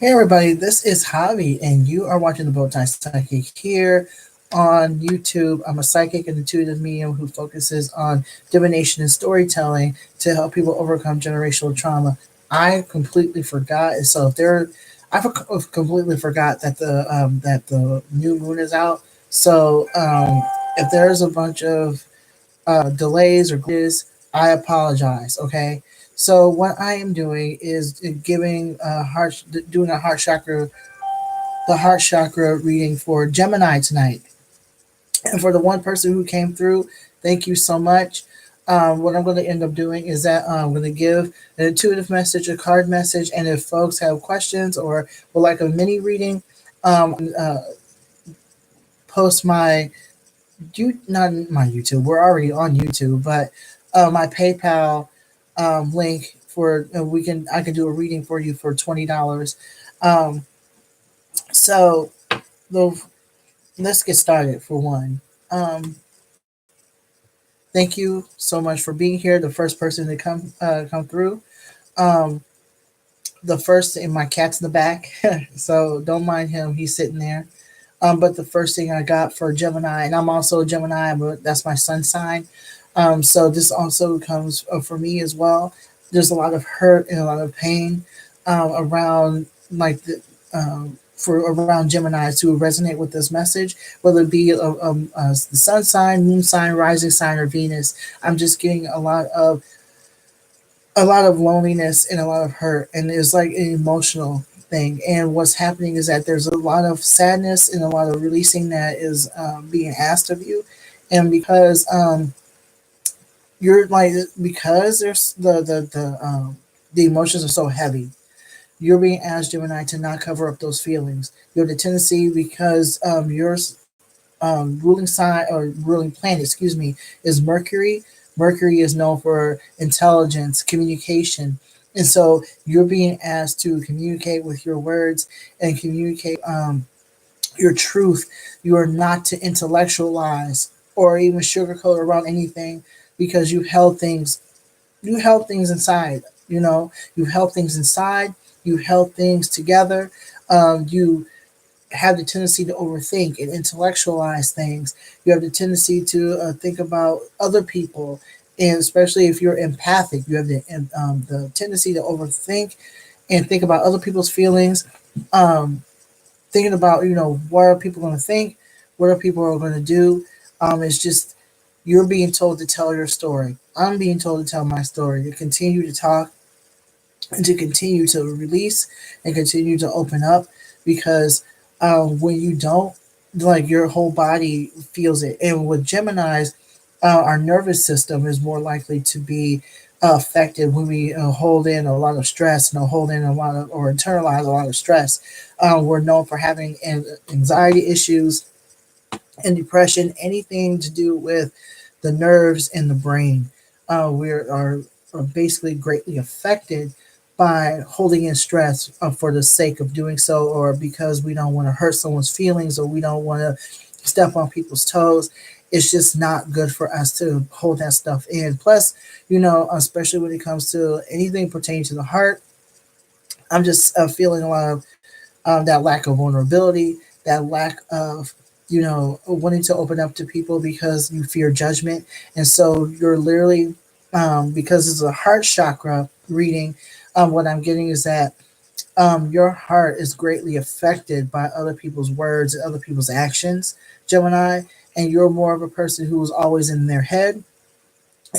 Hey everybody, this is Javi, and you are watching the Bowtie Psychic here on YouTube. I'm a psychic and intuitive medium who focuses on divination and storytelling to help people overcome generational trauma. I completely forgot, and so if there, completely forgot that the new moon is out. So if there's a bunch of delays or glitches, I apologize. Okay. So what I am doing is doing a the heart chakra reading for Gemini tonight. And for the one person who came through, thank you so much. What I'm going to end up doing is that I'm going to give an intuitive message, a card message, and if folks have questions or would like a mini reading, uh, post my not my YouTube. We're already on YouTube, but my PayPal link for I can do a reading for you for $20. Um, so the let's get started for one. Thank you so much for being here. The first person to come through. Um, the first and my cat's in the back, so don't mind him. He's sitting there. But the first thing I got for Gemini, and I'm also a Gemini, but that's my sun sign. So this also comes for me as well. There's a lot of hurt and a lot of pain around for around Geminis who resonate with this message, whether it be the sun sign, moon sign, rising sign, or Venus. I'm just getting a lot of loneliness and a lot of hurt, and it's like an emotional thing. And what's happening is that there's a lot of sadness and a lot of releasing that is being asked of you, and because you're like because there's the emotions are so heavy, you're being asked, Gemini, to not cover up those feelings. You have the tendency because your ruling sign or ruling planet, excuse me, is Mercury. Mercury is known for intelligence, communication. And so you're being asked to communicate with your words and communicate your truth. You are not to intellectualize or even sugarcoat around anything because you held things inside. You held things inside, you held things together. You have the tendency to overthink and intellectualize things. You have the tendency to think about other people, and especially if you're empathic, you have the tendency to overthink and think about other people's feelings. Um, Thinking about what are people going to think, what are people are going to do. It's just you're being told to tell your story. I'm being told to tell my story, to continue to talk and to continue to release and continue to open up because when you don't, like your whole body feels it. And with Geminis, our nervous system is more likely to be affected when we hold in a lot of stress and hold in a lot of or internalize a lot of stress. We're known for having anxiety issues and depression, anything to do with the nerves and the brain. Are basically greatly affected by holding in stress for the sake of doing so, or because we don't want to hurt someone's feelings or we don't want to step on people's toes. It's just not good for us to hold that stuff in. Plus, especially when it comes to anything pertaining to the heart, I'm just feeling a lot of that lack of vulnerability, that lack of wanting to open up to people because you fear judgment, and so you're literally because it's a heart chakra reading. What I'm getting is that your heart is greatly affected by other people's words and other people's actions, Gemini, and you're more of a person who is always in their head,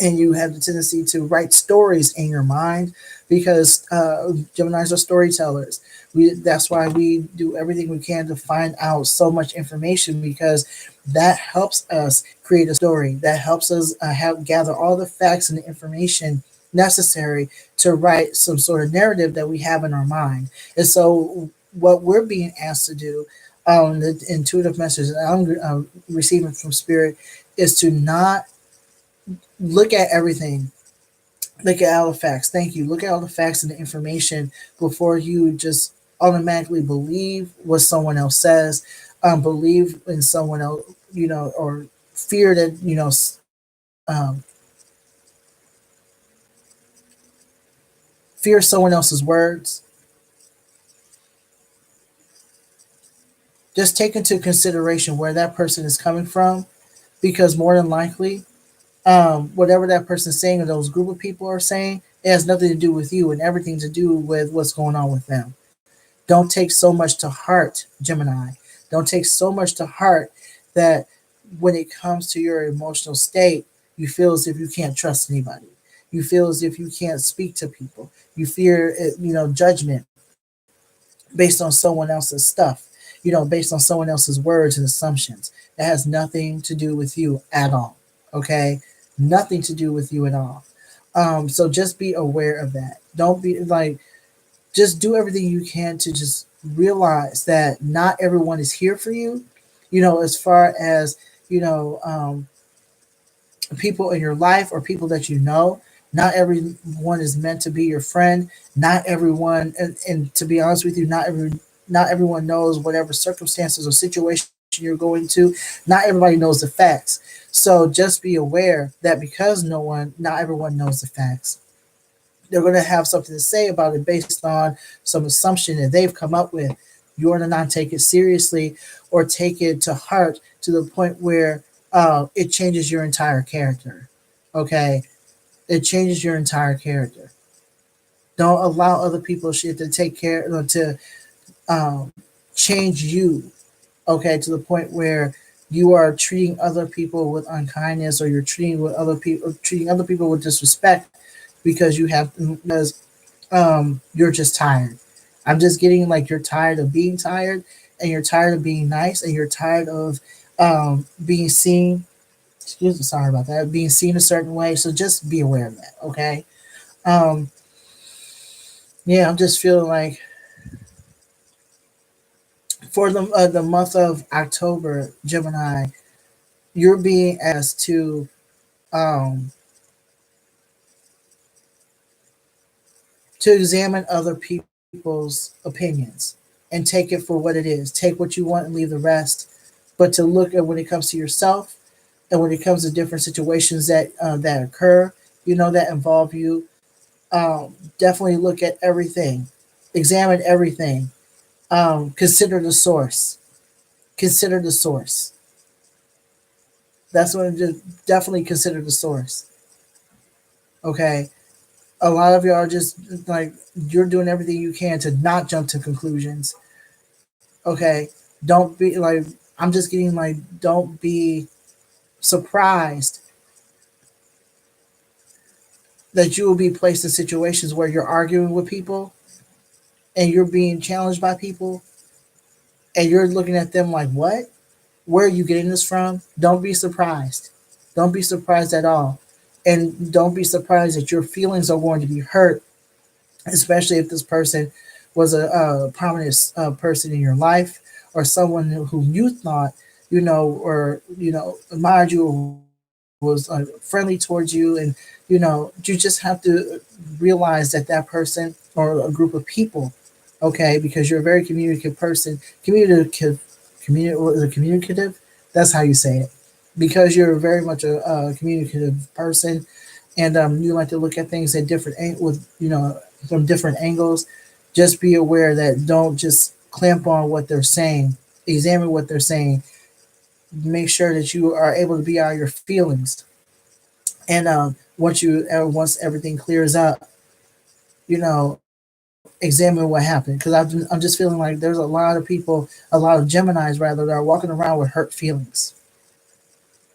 and you have the tendency to write stories in your mind because Geminis are storytellers. That's why we do everything we can to find out so much information because that helps us create a story. That helps us have gather all the facts and the information necessary to write some sort of narrative that we have in our mind. And so, what we're being asked to do, the intuitive message that I'm receiving from Spirit, is to not look at everything. Look at all the facts. Thank you. Look at all the facts and the information before you just automatically believe what someone else says, believe in someone else, or fear that, um, fear someone else's words. Just take into consideration where that person is coming from, because more than likely, whatever that person's saying or those group of people are saying, it has nothing to do with you and everything to do with what's going on with them. Don't take so much to heart, Gemini. Don't take so much to heart that when it comes to your emotional state, you feel as if you can't trust anybody. You feel as if you can't speak to people. You fear, judgment based on someone else's stuff, based on someone else's words and assumptions. That has nothing to do with you at all. Okay? Nothing to do with you at all. So just be aware of that. Don't be like, just do everything you can to just realize that not everyone is here for you. As far as, you know, um, people in your life or people that you know. Not everyone is meant to be your friend. Not everyone, and to be honest with you, not everyone knows whatever circumstances or situation you're going to. Not everybody knows the facts. So just be aware that because not everyone knows the facts, they're going to have something to say about it based on some assumption that they've come up with. You want to not take it seriously or take it to heart to the point where it changes your entire character. Okay, it changes your entire character. Don't allow other people shit to take care to um, change you. Okay, to the point where you are treating other people with unkindness, or you're treating other people with disrespect because you're just tired. I'm just getting like you're tired of being tired, and you're tired of being nice, and you're tired of being seen. Excuse me, sorry about that. Being seen a certain way. So just be aware of that. Okay. Um, yeah, I'm just feeling like for the month of October, Gemini, you're being asked um, to examine other people's opinions and take it for what it is. Take what you want and leave the rest. But to look at when it comes to yourself and when it comes to different situations that occur, that involve you, definitely look at everything, examine everything, consider the source. Consider the source. That's what I'm just definitely consider the source. Okay, a lot of y'all are just like you're doing everything you can to not jump to conclusions. Okay, don't be like I'm just getting like don't be surprised that you will be placed in situations where you're arguing with people and you're being challenged by people and you're looking at them like what? Where are you getting this from? Don't be surprised. Don't be surprised at all. And don't be surprised that your feelings are going to be hurt, especially if this person was a prominent person in your life or someone whom you thought, or, admired you or was friendly towards you. And, you just have to realize that that person or a group of people, okay, because you're a very communicative person, communicative. That's how you say it. Because you're very much a communicative person, and you like to look at things at with from different angles. Just be aware that don't just clamp on what they're saying. Examine what they're saying. Make sure that you are able to be out of your feelings. And once everything clears up, examine what happened. Because I'm just feeling like there's a lot of people, a lot of Geminis rather, that are walking around with hurt feelings.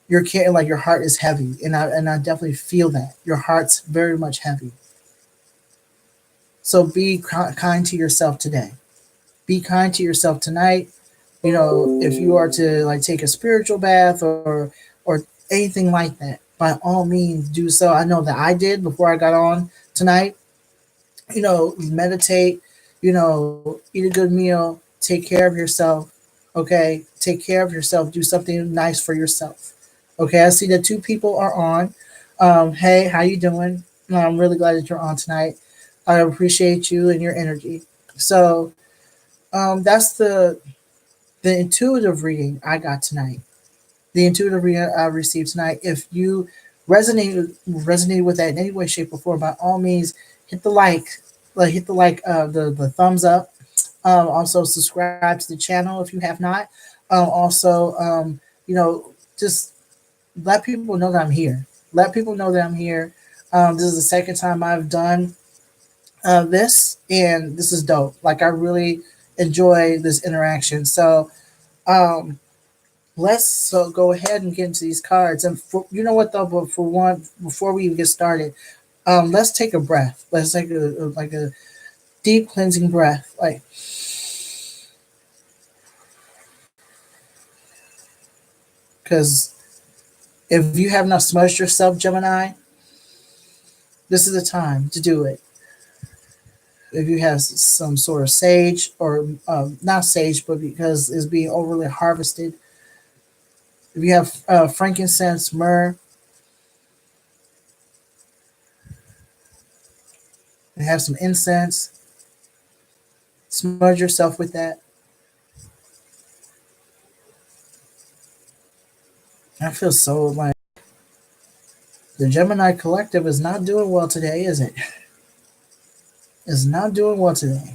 You're carrying like your heart is heavy, and I definitely feel that your heart's very much heavy. So be kind to yourself today. Be kind to yourself tonight. If you are to like take a spiritual bath or anything like that, by all means do so. I know that I did before I got on tonight. Meditate, eat a good meal, take care of yourself. Okay, take care of yourself. Do something nice for yourself. Okay, I see that two people are on. Hey, how you doing? I'm really glad that you're on tonight. I appreciate you and your energy. So that's the intuitive reading I got tonight. The intuitive reading I received tonight. If you resonated with that in any way, shape, or form, by all means, hit the like, hit the thumbs up, Also, subscribe to the channel if you have not. Also, just let people know that I'm here. Let people know that I'm here. This is the second time I've done this, and this is dope. Like, I really enjoy this interaction. So, um, let's go ahead and get into these cards. And you know what though, but for one, before we even get started, let's take a breath. Let's take a deep cleansing breath, like, because if you have not smudged yourself, Gemini, this is the time to do it. If you have some sort of sage, or not sage, but because it's being overly harvested, if you have frankincense, myrrh, and have some incense, smudge yourself with that. I feel so like the Gemini collective is not doing well today, is it? Is not doing well today.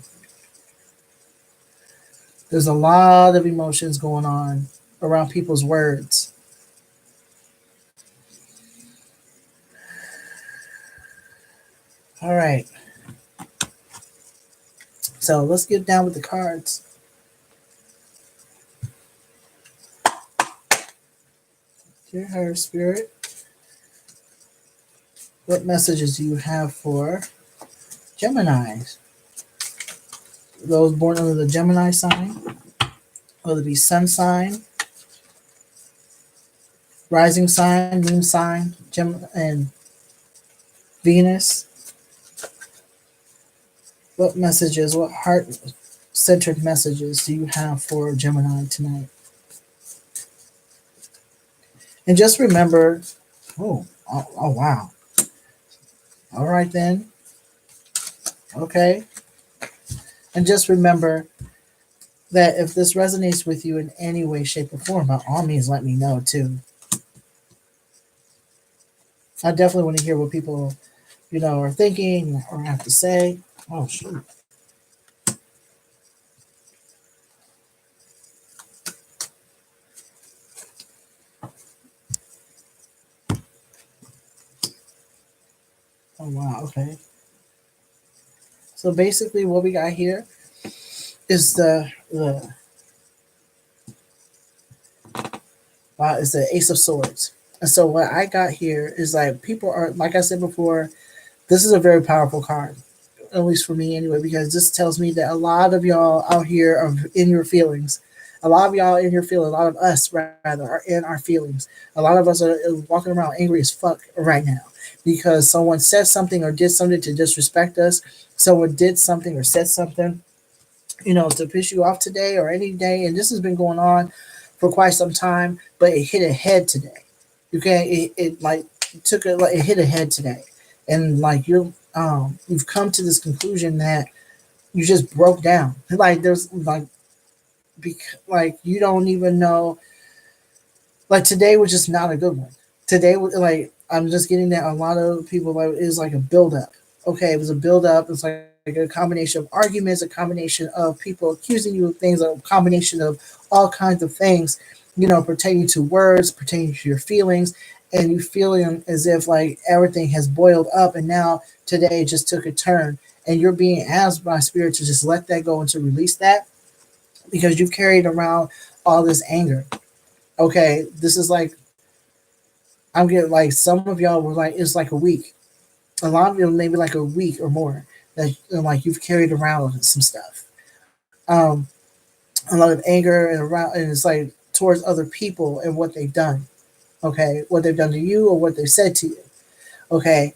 There's a lot of emotions going on around people's words. All right. So let's get down with the cards. Dear Higher Spirit, what messages do you have for Geminis? Those born under the Gemini sign, whether it be sun sign, rising sign, moon sign, and Venus. What messages, what heart-centered messages do you have for Gemini tonight? And just remember, oh wow. All right then. Okay. And just remember that if this resonates with you in any way, shape, or form, by all means, let me know too. I definitely want to hear what people, are thinking or have to say. Oh, shoot. Oh, wow. Okay. So basically, what we got here is is the Ace of Swords. And so what I got here is like people are, like I said before, this is a very powerful card, at least for me anyway, because this tells me that a lot of y'all out here are in your feelings. A lot of y'all in your feelings, a lot of us rather are in our feelings. A lot of us are walking around angry as fuck right now because someone said something or did something to disrespect us. Someone did something or said something, to piss you off today or any day. And this has been going on for quite some time, but it hit a head today. It like took it, like it hit a head today. And like you've come to this conclusion that you just broke down. Like there's like you don't even know. Like today was just not a good one. Today was like I'm just getting that a lot of people like it was like a buildup. Okay, it was a buildup. It's like a combination of arguments, a combination of people accusing you of things, a combination of all kinds of things, pertaining to words, pertaining to your feelings, and you feeling as if like everything has boiled up, and now today just took a turn, and you're being asked by spirit to just let that go and to release that because you've carried around all this anger. Okay, this is like I'm getting like some of y'all were like it's like a week. A lot of you maybe like a week or more that like you've carried around some stuff. Um, a lot of anger and around, and it's like towards other people and what they've done. Okay, what they've done to you or what they've said to you. Okay,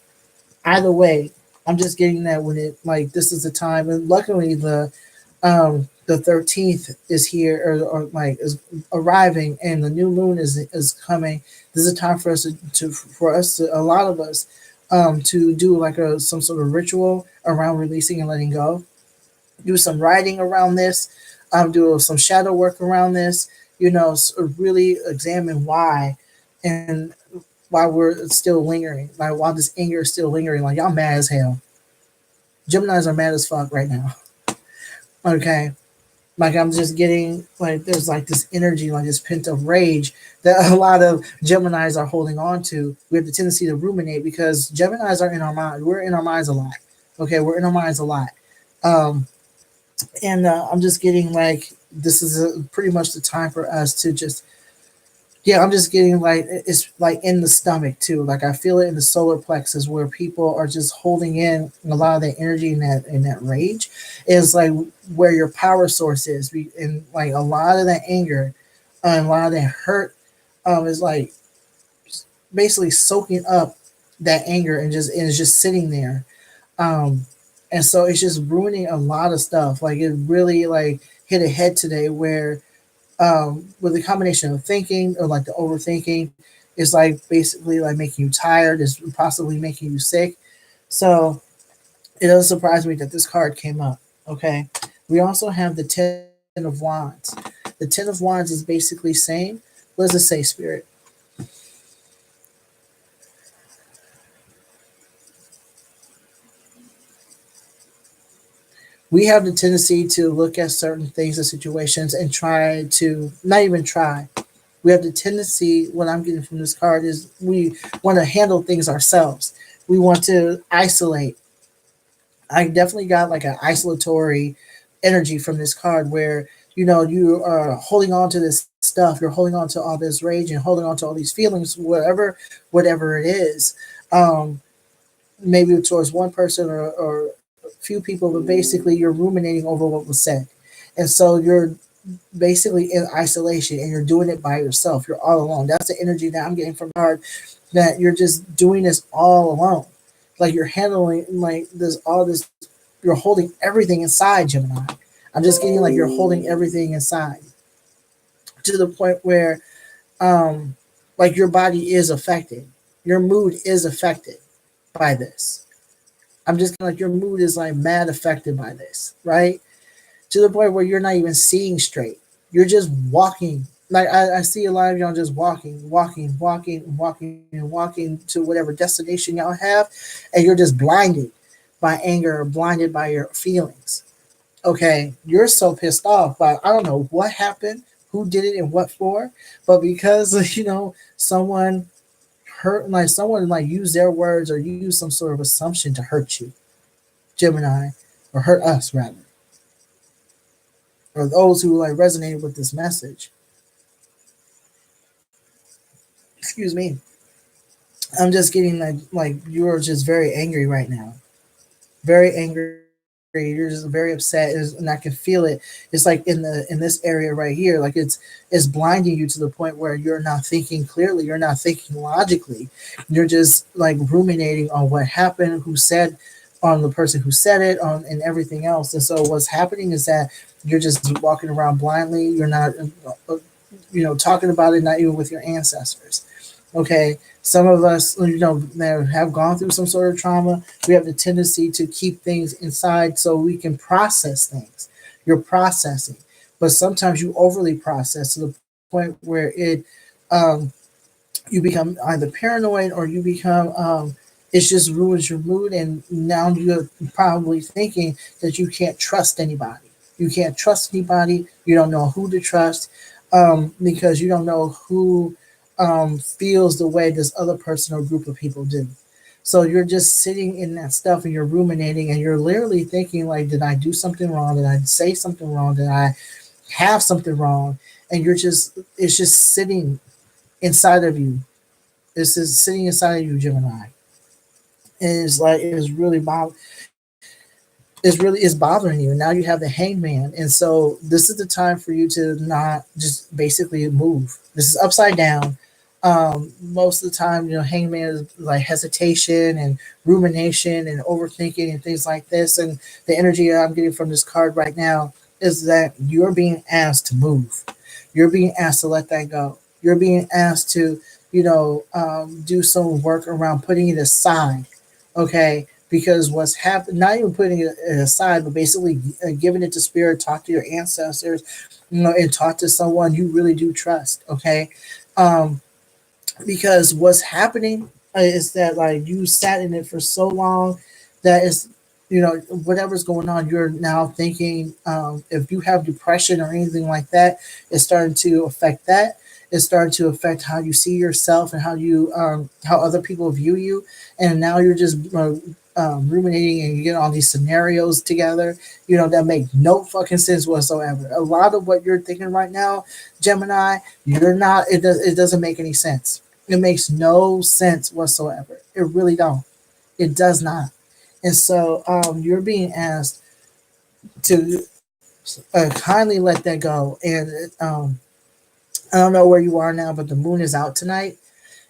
either way, I'm just getting that when it like this is the time, and luckily the 13th is here or like is arriving, and the new moon is coming. This is a time for us to a lot of us to do like some sort of ritual around releasing and letting go. Do some writing around this. Do some shadow work around this. Really examine why and why we're still lingering. Like why this anger is still lingering. Like y'all mad as hell. Geminis are mad as fuck right now. Okay. Like I'm just getting like there's like this energy, like this pent up rage that a lot of Geminis are holding on to. We have the tendency to ruminate because Geminis are in our mind. We're in our minds a lot. Okay, we're in our minds a lot. Um, and I'm just getting like this is pretty much the time for us to just yeah, I'm just getting like it's like in the stomach too. Like I feel it in the solar plexus where people are just holding in a lot of that energy and that rage is like where your power source is. And like a lot of that anger and a lot of that hurt is like basically soaking up that anger and it's just sitting there. Um, and so it's just ruining a lot of stuff. Like it really like hit a head today where with the combination of thinking or like the overthinking is like basically like making you tired, is possibly making you sick. So it doesn't surprise me that this card came up. Okay. We also have the Ten of Wands. The Ten of Wands is basically saying, what does it say, Spirit? We have the tendency to look at certain things and situations and try to not even try. We have the tendency, what I'm getting from this card is we want to handle things ourselves. We want to isolate. I definitely got like an isolatory energy from this card where you are holding on to this stuff, you're holding on to all this rage and holding on to all these feelings, whatever it is. Um, Maybe towards one person or a few people, but basically you're ruminating over what was said. And so you're basically in isolation and you're doing it by yourself. You're all alone. That's the energy that I'm getting from the card, that you're just doing this all alone. Like you're handling like this all this you're holding everything inside, Gemini. I'm just getting like you're holding everything inside to the point where like your body is affected. Your mood is affected by this. I'm just like your mood is like mad affected by this, right? To the point where you're not even seeing straight. You're just walking. Like I see a lot of y'all just walking to whatever destination y'all have, and you're just blinded by anger or blinded by your feelings. Okay, you're so pissed off, but I don't know what happened, who did it, and what for, but because someone hurt, like someone like used their words or used some sort of assumption to hurt you, Gemini, or hurt us rather, or those who like resonated with this message. Excuse me. I'm just getting like you're just very angry right now, very angry. You're just very upset, and I can feel it. It's like in this area right here, like it's blinding you to the point where you're not thinking clearly. You're not thinking logically. You're just like ruminating on what happened, who said, on the person who said it, on and everything else. And so what's happening is that you're just walking around blindly. You're not, talking about it, not even with your ancestors. Okay, some of us, that have gone through some sort of trauma, we have the tendency to keep things inside so we can process things. You're processing, but sometimes you overly process to the point where um, you become either paranoid or you become, it just ruins your mood, and now you're probably thinking that you can't trust anybody. You can't trust anybody. You don't know who to trust, because you don't know who feels the way this other person or group of people do. So you're just sitting in that stuff and you're ruminating and you're literally thinking like, did I do something wrong? Did I say something wrong? Did I have something wrong? And it's just sitting inside of you. This is sitting inside of you, Gemini. And it's like, it's bothering you. And now you have the hangman. And so this is the time for you to not just basically move. This is upside down. Most of the time, hangman is like hesitation and rumination and overthinking and things like this. And the energy I'm getting from this card right now is that you're being asked to move. You're being asked to let that go. You're being asked to, do some work around putting it aside. Okay, because what's happened, not even putting it aside, but basically giving it to spirit, talk to your ancestors, and talk to someone you really do trust. Okay, um, because what's happening is that like you sat in it for so long that it's whatever's going on, you're now thinking, if you have depression or anything like that, it's starting to affect that. It's starting to affect how you see yourself and how other people view you. And now you're just ruminating, and you get all these scenarios together, that make no fucking sense whatsoever. A lot of what you're thinking right now, Gemini, you're not. It doesn't make any sense. It makes no sense whatsoever. It really don't. It does not. And so you're being asked to kindly let that go. And I don't know where you are now, but the moon is out tonight.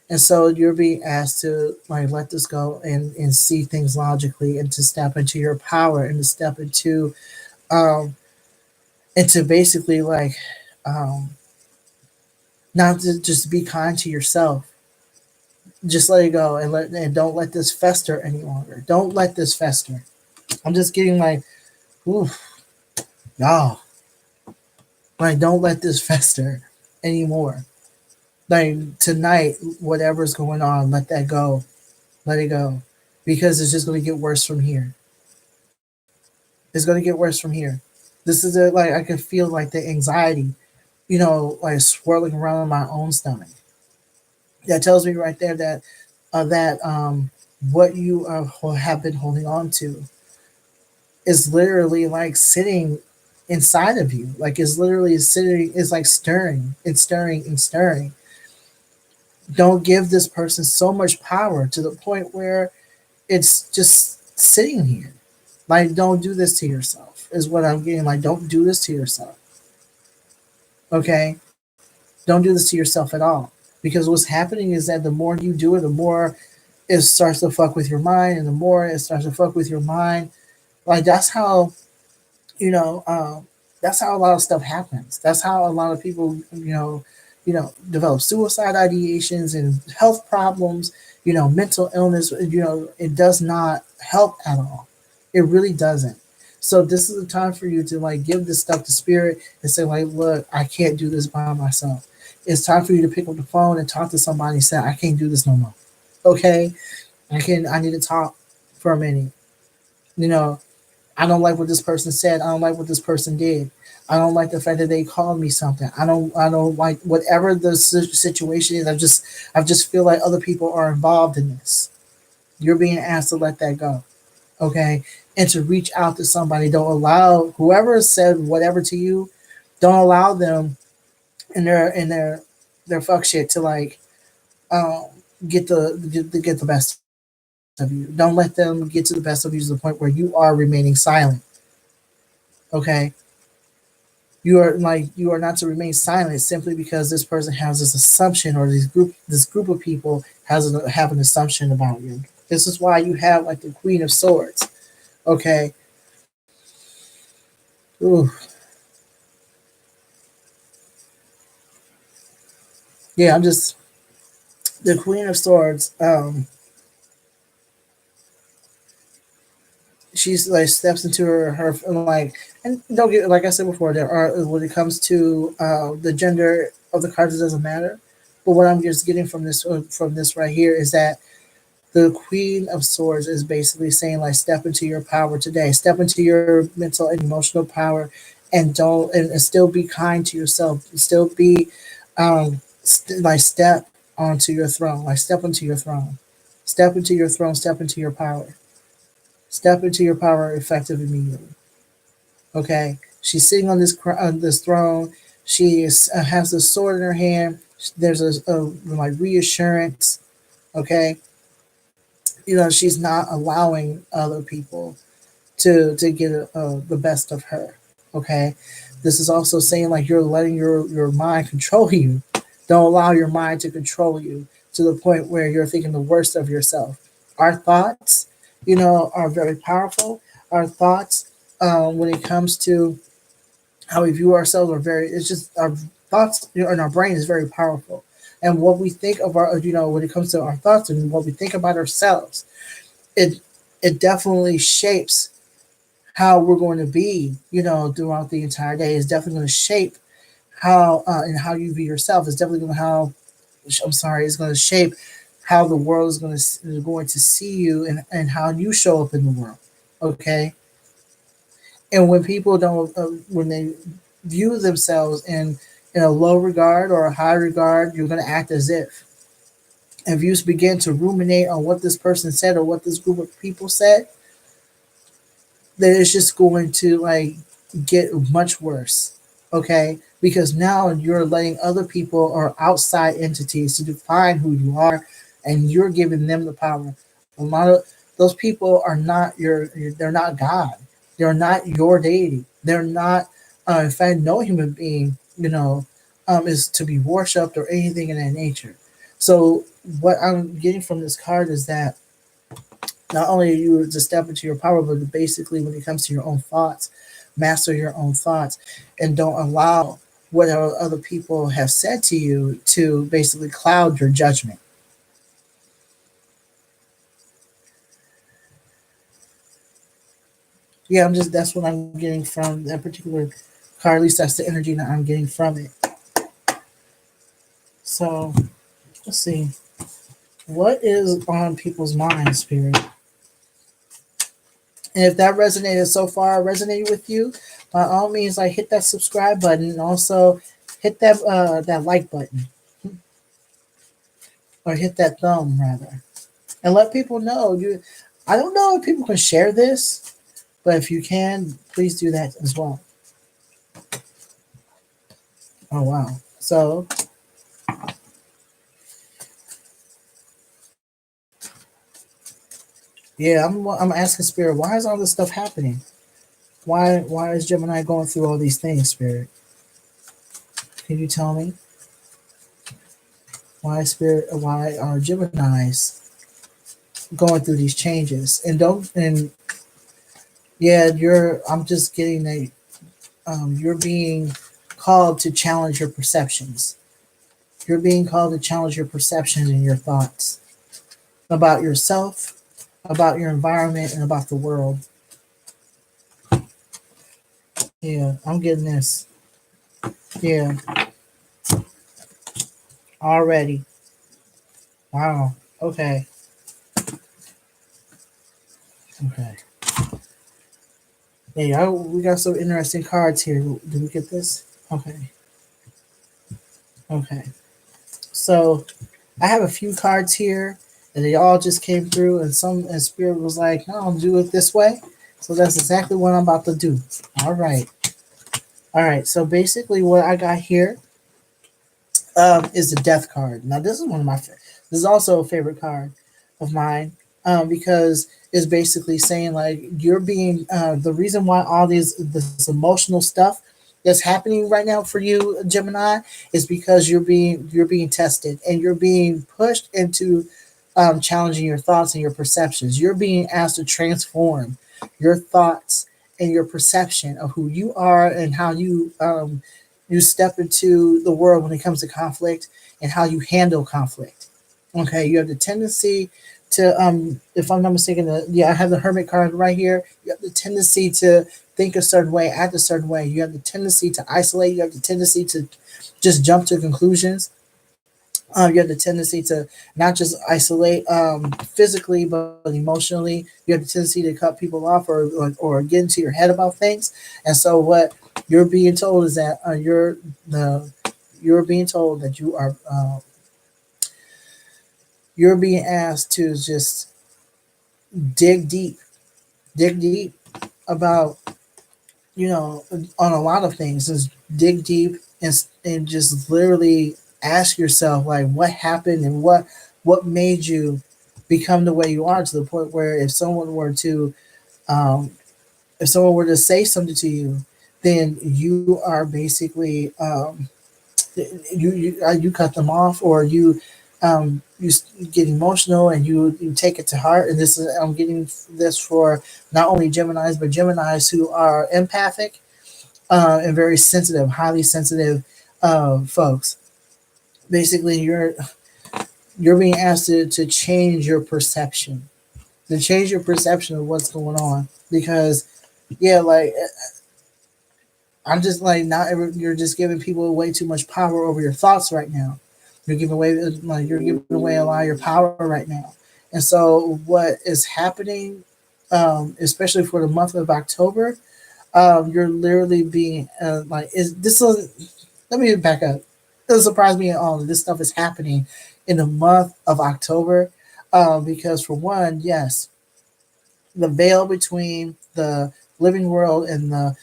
And so you're being asked to like let this go, and see things logically, and to step into your power, and to step um into basically like um not to just be kind to yourself. Just let it go, and don't let this fester any longer. Don't let this fester. I'm just getting like, oof, y'all. Like, don't let this fester anymore. Like, tonight, whatever's going on, let that go. Let it go. Because it's just going to get worse from here. It's going to get worse from here. This is it. Like, I can feel like the anxiety, like swirling around in my own stomach. That tells me right there that what you have been holding on to is literally like sitting inside of you. Like, it's literally sitting, it's like stirring and stirring and stirring. Don't give this person so much power to the point where it's just sitting here. Like, don't do this to yourself, is what I'm getting. Like, don't do this to yourself. Okay? Don't do this to yourself at all. Because what's happening is that the more you do it, the more it starts to fuck with your mind. And the more it starts to fuck with your mind, like, you know, um, that's how a lot of stuff happens. That's how a lot of people, develop suicide ideations and health problems, mental illness. It does not help at all. It really doesn't. So this is the time for you to like give this stuff to spirit and say like, look, I can't do this by myself. It's time for you to pick up the phone and talk to somebody and say, I can't do this no more. Okay, I need to talk for a minute. You know, I don't like what this person said. I don't like what this person did. I don't like the fact that they called me something. I don't like whatever the situation is. I just feel like other people are involved in this. You're being asked to let that go. Okay? And to reach out to somebody. Don't allow whoever said whatever to you, don't allow them in their fuck shit to like um get the best of you. Don't let them get to the best of you to the point where you are remaining silent. Okay? You are not to remain silent simply because this person has this assumption, or this group of people have an assumption about you. This is why you have like the Queen of Swords. Okay. Ooh. Yeah, I'm just the Queen of Swords. She's like steps into her like, and don't get, like I said before, there are, when it comes to the gender of the cards, it doesn't matter. But what I'm just getting from this right here is that the Queen of Swords is basically saying like, step into your power today, step into your mental and emotional power, and don't and still be kind to yourself, still be like step onto your throne, like step into your throne, step into your throne, step into your power. Step into your power effective immediately. Okay, she's sitting on this throne. Has the sword in her hand. There's a like reassurance. Okay, she's not allowing other people to get the best of her. Okay, this is also saying like you're letting your mind control you. Don't allow your mind to control you to the point where you're thinking the worst of yourself. Our thoughts, are very powerful. Our thoughts, when it comes to how we view ourselves, are very. It's just our thoughts, in our brain is very powerful. And what we think of when it comes to our thoughts and what we think about ourselves, it it definitely shapes how we're going to be, throughout the entire day. It's definitely going to shape how you view yourself. It's definitely going to how I'm sorry, it's going to shape how the world is going to see you, and how you show up in the world. Okay, and when people don't, when they view themselves in a low regard or a high regard, you're going to act as if. If you begin to ruminate on what this person said or what this group of people said, then it's just going to like get much worse. Okay, because now you're letting other people or outside entities to define who you are, and you're giving them the power. A lot of those people are not they're not God. They're not your deity. They're not. In fact, no human being, is to be worshipped or anything in that nature. So what I'm getting from this card is that not only are you to step into your power, but basically when it comes to your own thoughts, master your own thoughts and don't allow what other people have said to you to basically cloud your judgment. Yeah, that's what I'm getting from that particular card. At least that's the energy that I'm getting from it. So let's see. What is on people's minds, Spirit? And if that resonated so far, resonated with you, by all means, like hit that subscribe button and also hit that like button or hit that thumb rather, and let people know. I don't know if people can share this, but if you can, please do that as well. Oh wow! So yeah, I'm asking Spirit, why is all this stuff happening? Why is Gemini going through all these things, Spirit? Can you tell me why Spirit? Why are Gemini's going through these changes? And don't and yeah, I'm just getting a you're being called to challenge your perceptions. You're being called to challenge your perceptions and your thoughts about yourself, about your environment, and about the world. Yeah, I'm getting this. Yeah, already. Wow. Okay. Okay. Yeah, we got some interesting cards here. Did we get this? Okay. Okay. So I have a few cards here, and they all just came through, and Spirit was like, "No, I'll do it this way." So that's exactly what I'm about to do. All right. All right. So basically, what I got here is the Death card. Now, this is one of this is also a favorite card of mine because it's basically saying like you're being the reason why all this emotional stuff that's happening right now for you, Gemini, is because you're being tested and you're being pushed into challenging your thoughts and your perceptions. You're being asked to transform your thoughts and your perception of who you are and how you step into the world when it comes to conflict and how you handle conflict. Okay, you have the tendency to, if I'm not mistaken, I have the Hermit card right here. You have the tendency to think a certain way, act a certain way. You have the tendency to isolate. You have the tendency to just jump to conclusions. You have the tendency to not just isolate physically, but emotionally. You have the tendency to cut people off or get into your head about things. And so, what you're being told is that you're being told that you're being asked to just dig deep, dig deep about on a lot of things. Just dig deep and just literally ask yourself like what happened and what made you become the way you are, to the point where um, if someone were to say something to you, then you are basically you cut them off, or you get emotional and you take it to heart. And this is I'm getting this for not only Gemini's but Gemini's who are empathic and very sensitive, highly sensitive folks. Basically, you're being asked to change your perception, to change your perception of what's going on. Because yeah, like I'm just like you're just giving people way too much power over your thoughts right now. You're giving away a lot of your power right now. And so what is happening especially for the month of October, you're literally being like, is this a, let me back up. It doesn't surprise me at all that this stuff is happening in the month of October, because for one, yes, the veil between the living world and the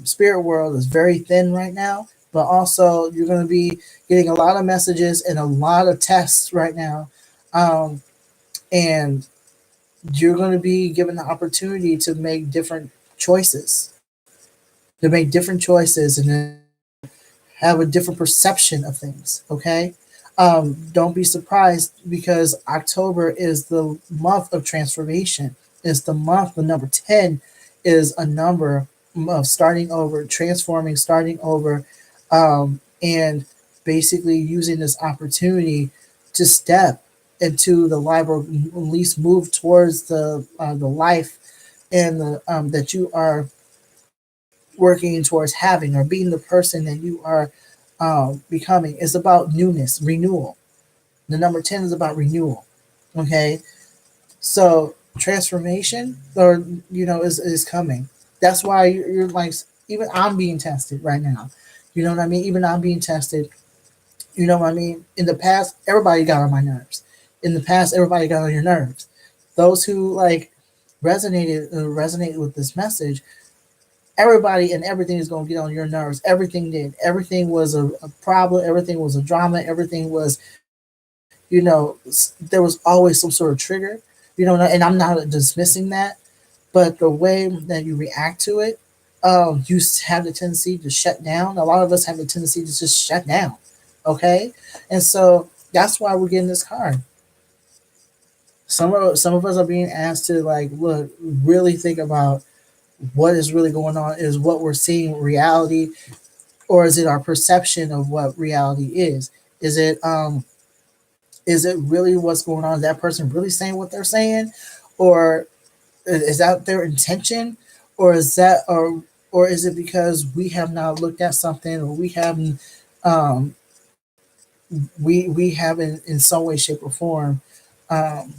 spirit world is very thin right now. But also, you're going to be getting a lot of messages and a lot of tests right now, um, and you're going to be given the opportunity to make different choices, and have a different perception of things. Okay. Don't be surprised because October is the month of transformation. It's the month, the number 10 is a number of starting over, transforming, starting over, and basically using this opportunity to step into the life, or at least move towards the life and the that you are working towards having, or being the person that you are becoming. Is about newness, renewal. The number 10 is about renewal. Okay. So transformation, or is coming. That's why you're like, even I'm being tested right now. You know what I mean? Even I'm being tested. You know what I mean? In the past, everybody got on my nerves. In the past, everybody got on your nerves. Those who like resonated with this message, everybody and everything is going to get on your nerves. Everything did. Everything was a problem. Everything was a drama. Everything was, there was always some sort of trigger. And I'm not dismissing that, but the way that you react to it, you have the tendency to shut down. A lot of us have the tendency to just shut down. Okay, and so that's why we're getting this card. Some of us are being asked to like look, really think about what is really going on. Is what we're seeing reality, or is it our perception of what reality is? Is it is it really what's going on? Is that person really saying what they're saying, or is that their intention, or is that or is it because we have not looked at something, or we haven't um, we haven't in some way, shape, or form. Um,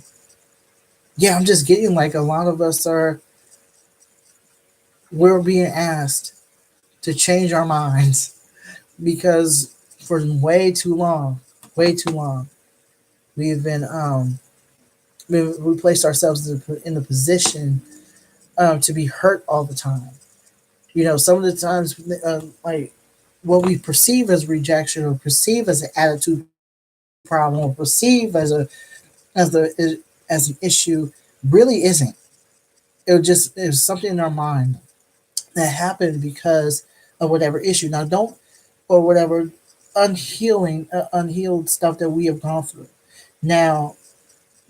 yeah, I'm just getting like a lot of us are, we're being asked to change our minds because for way too long, we've been we placed ourselves in the position to be hurt all the time. Some of the times, like what we perceive as rejection, or perceive as an attitude problem, or perceive as an issue, really isn't. It was something in our mind that happened because of whatever issue. Now, don't, or whatever unhealed stuff that we have gone through. Now,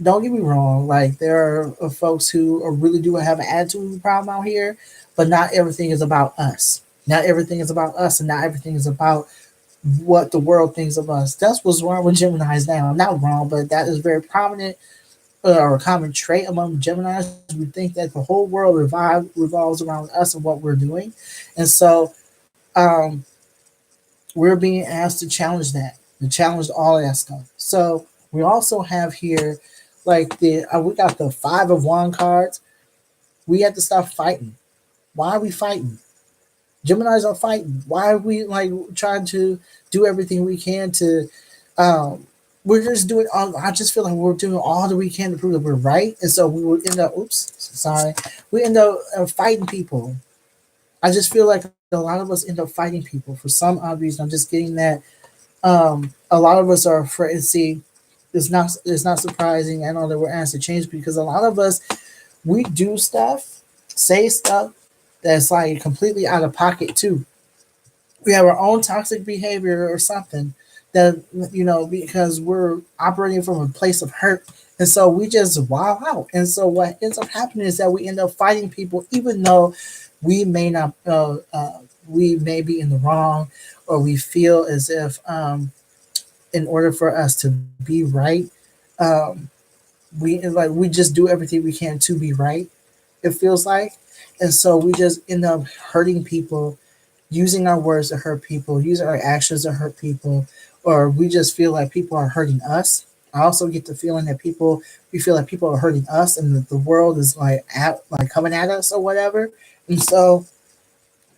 don't get me wrong. Like, there are folks who really do have an attitude problem out here, but not everything is about us. Not everything is about us, and not everything is about what the world thinks of us. That's what's wrong with Geminis now. Not wrong, but that is very prominent, or a common trait among Geminis. We think that the whole world revolves around us and what we're doing, and so um, we're being asked to challenge that, to challenge all of that stuff. So we also have here, like we got the Five of Wand cards. We have to stop fighting. Why are we fighting? Geminis are fighting. Why are we like trying to do everything we can to? Um, we're just doing all. I just feel like we're doing all that we can to prove that we're right, and so we would end up. Oops, sorry. We end up fighting people. I just feel like a lot of us end up fighting people for some odd reason. I'm just getting that. A lot of us are afraid. See, it's not surprising. I know that we're asked to change because a lot of us, we do stuff, say stuff that's like completely out of pocket too. We have our own toxic behavior or something that, because we're operating from a place of hurt, and so we just wow out. And so what ends up happening is that we end up fighting people, even though we may not, we may be in the wrong, or we feel as if, in order for us to be right, um, we just do everything we can to be right. It feels like, and so we just end up hurting people, using our words to hurt people, using our actions to hurt people, or we just feel like people are hurting us. I also get the feeling that we feel like people are hurting us, and that the world is like coming at us or whatever. And so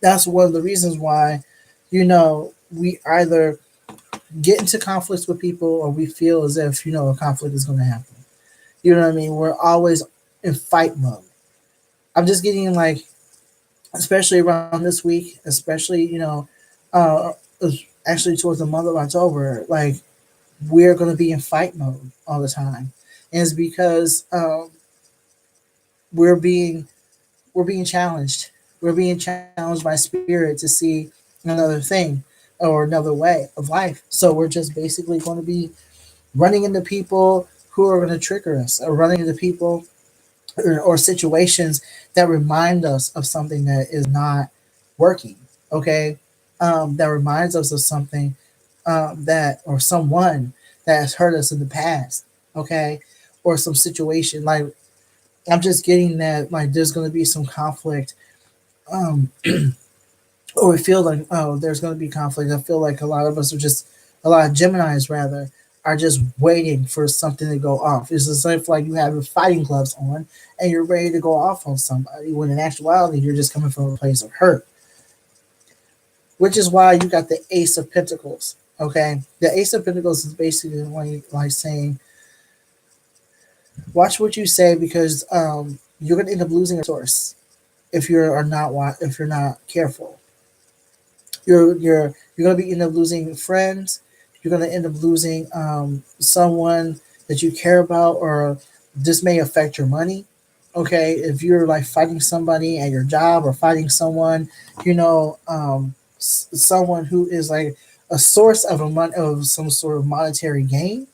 that's one of the reasons why, we either get into conflicts with people, or we feel as if, a conflict is going to happen. You know what I mean? We're always in fight mode. I'm just getting like, especially around this week, especially, uh, actually towards the month of October, like we're going to be in fight mode all the time. And it's because we're being we're being challenged. We're being challenged by spirit to see another thing or another way of life. So we're just basically going to be running into people who are going to trigger us, or running into people or situations that remind us of something that is not working. Okay, that reminds us of something that or someone that has hurt us in the past. Okay, or some situation like I'm just getting that like there's going to be some conflict. Um, or we feel like, oh, there's going to be conflict. I feel like a lot of us are just, a lot of Geminis rather, are just waiting for something to go off. It's as if like you have your fighting gloves on and you're ready to go off on somebody, when in actuality you're just coming from a place of hurt. Which is why you got the Ace of Pentacles. Okay, the Ace of Pentacles is basically like saying, watch what you say, because you're going to end up losing a source if you're not careful. You're going to be end up losing friends. You're going to end up losing someone that you care about, or this may affect your money. Okay, if you're like fighting somebody at your job, or fighting someone, someone who is like a source of of some sort of monetary gain,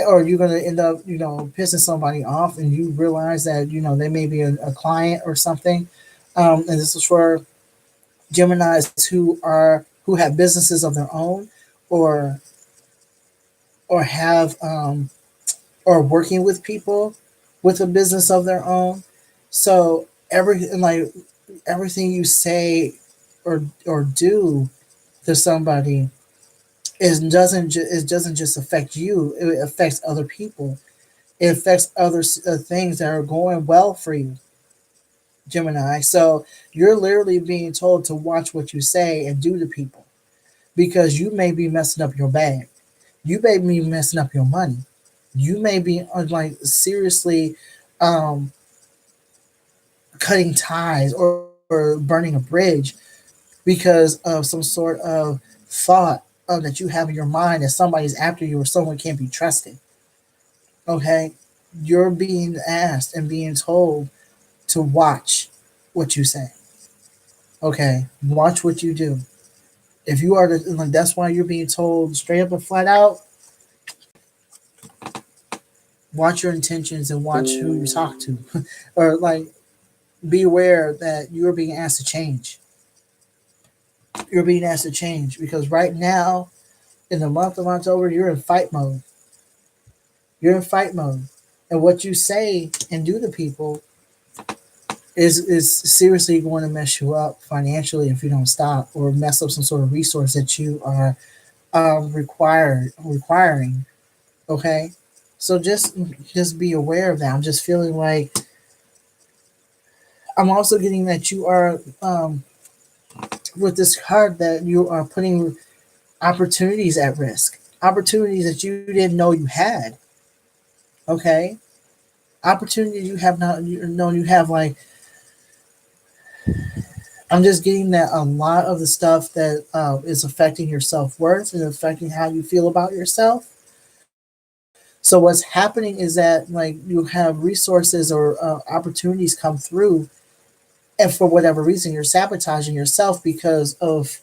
or you're going to end up pissing somebody off, and you realize that they may be a client or something. And this is for Geminis who have businesses of their own, or have or working with people with a business of their own. So everything you say or do to somebody it doesn't just affect you. It affects other people. It affects other things that are going well for you, Gemini. So you're literally being told to watch what you say and do to people, because you may be messing up your bag. You may be messing up your money. You may be like seriously um, cutting ties, or burning a bridge, because of some sort of thought that you have in your mind that somebody's after you, or someone can't be trusted. Okay, you're being asked and being told to watch what you say. Okay, watch what you do. If you are like, that's why you're being told straight up and flat out, watch your intentions and watch who you talk to, or like be aware that you're being asked to change. You're being asked to change, because right now, in the month of October, you're in fight mode. You're in fight mode, and what you say and do to people is seriously going to mess you up financially if you don't stop, or mess up some sort of resource that you are requiring. Okay, so just be aware of that. I'm just feeling like I'm also getting that you are with this card, that you are putting opportunities at risk, opportunities that you didn't know you had. Okay, opportunities you have not known you have. Like, I'm just getting that a lot of the stuff that is affecting your self worth and affecting how you feel about yourself. So what's happening is that like you have resources or opportunities come through, and for whatever reason you're sabotaging yourself because of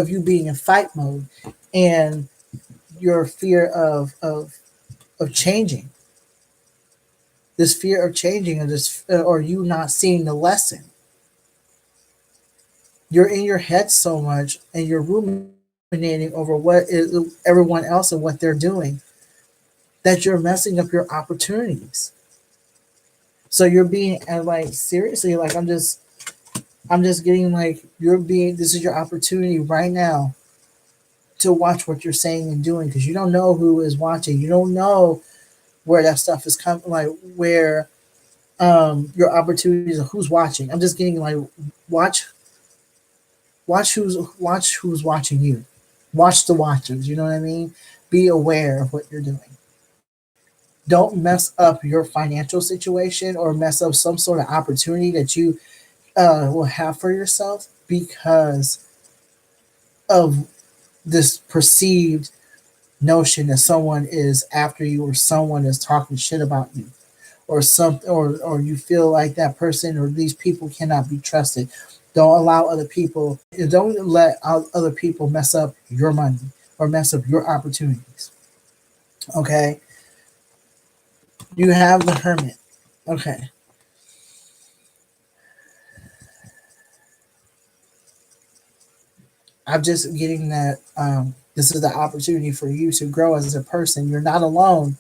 you being in fight mode, and your fear of changing, this fear of changing, or this or you not seeing the lesson. You're in your head so much, and you're ruminating over what is everyone else and what they're doing, that you're messing up your opportunities. So you're being like seriously, like I'm just getting like you're being this is your opportunity right now to watch what you're saying and doing, because you don't know who is watching. You don't know where that stuff is coming, like where your opportunities or who's watching. I'm just getting like watch watch who's watching you. Watch the watchers, you know what I mean? Be aware of what you're doing. Don't mess up your financial situation or mess up some sort of opportunity that you will have for yourself because of this perceived notion that someone is after you or someone is talking shit about you or something, or you feel like that person or these people cannot be trusted. Don't allow other people, don't let other people mess up your money or mess up your opportunities. Okay? You have the Hermit. Okay. I'm just getting that this is the opportunity for you to grow as a person. You're not alone,